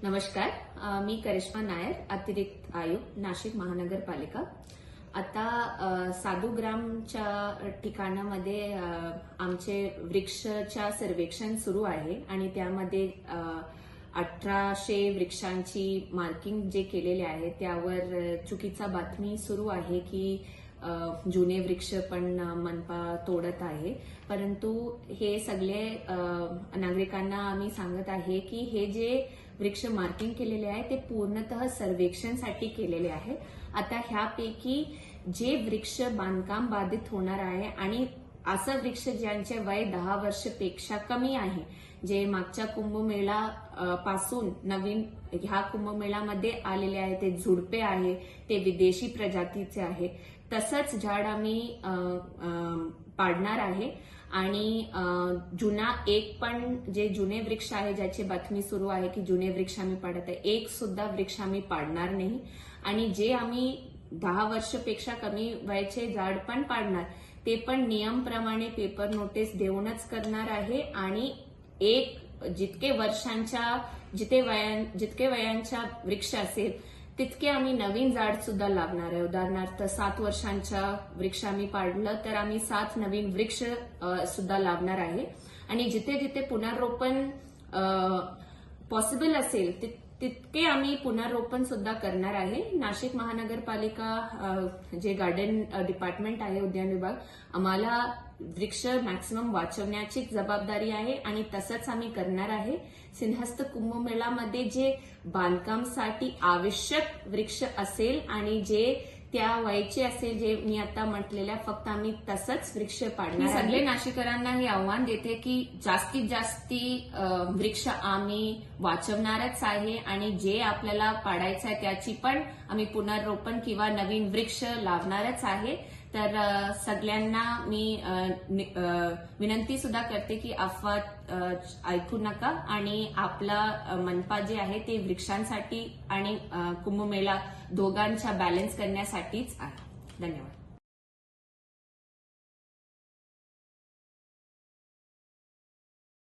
नमस्कार, मी करिश्मा नायर, अतिरिक्त आयुक्त, नाशिक महानगरपालिका। आता साधुग्रामच्या ठिकाणामध्ये आमचे वृक्षच्या सर्वेक्षण सुरू आहे आणि त्यामध्ये 1800 वृक्षांची मार्किंग जे केलेले आहे त्यावर चुकीचा बातमी सुरू आहे की जुने वृक्ष पण मनपा तोडत आहे। परंतु हे सगळे नागरिकांना आम्ही सांगत आहे की हे जे वृक्ष मार्किंग केलेले आहे ते पूर्णतः सर्वेक्षणसाठी केलेले आहे। आता ह्यापैकी जे वृक्ष बांधकाम बाधित होणार आहे आणि असं वृक्ष ज्यांचे वय 10 वर्षपेक्षा कमी आहे, जे मागच्या कुंभमेळा पासून नवीन ह्या कुंभमेळ्यामध्ये आलेले आहे, ते झुडपे आहे, ते विदेशी प्रजातीचे आहे, तसंच झाड आम्ही पाडणार आहे। आणि जुना एक पण जे जुने वृक्ष आहे ज्याची बातमी सुरू आहे की जुने वृक्ष आम्ही पाडत आहे, एक सुद्धा वृक्ष आम्ही पाडणार नाही। आणि जे आम्ही 10 वर्षपेक्षा कमी वयाचे झाड पण पाडणार ते पण नियमप्रमाणे पेपर नोटीस देऊनच करणार आहे। आणि जितके वयांच्या वृक्ष असेल तितके आम्ही नवीन झाड सुद्धा लावणार आहे। उदाहरणार्थ 7 वर्षांच्या वृक्ष आम्ही पाडलं तर आम्ही 7 नवीन वृक्ष सुद्धा लावणार आहे। आणि जिथे जिथे पुनर्रोपण पॉसिबल असेल तितके आम्ही पुनर्रोपण सुद्धा करणार आहे। नाशिक महानगरपालिका जे गार्डन डिपार्टमेंट आहे, उद्यान विभाग, आम्हाला वृक्ष मॅक्सिमम वाचवण्याची जबाबदारी आहे आणि तसंच आम्ही करणार आहे। सिंहस्थ कुंभमेळ्यामध्ये जे बांधकामासाठी आवश्यक वृक्ष असेल आणि जे त्या वयाचे असेल, जे मी आता म्हटलेल्या, फक्त आम्ही तसंच वृक्ष पाडणार आहे। सगळे नाशिकरांना हे आव्हान देते की जास्तीत जास्ती वृक्ष आम्ही वाचवणारच आहे आणि जे आपल्याला पाडायचं आहे त्याची पण आम्ही पुनर्रोपण किंवा नवीन वृक्ष लावणारच आहे। तर सगळ्यांना मी विनंती सुद्धा करते की अफवा ऐकू नका आणि आपला मनपा जे आहे ते वृक्षांसाठी आणि कुंभमेळा दोघांच्या बॅलन्स करण्यासाठीच आहे। धन्यवाद।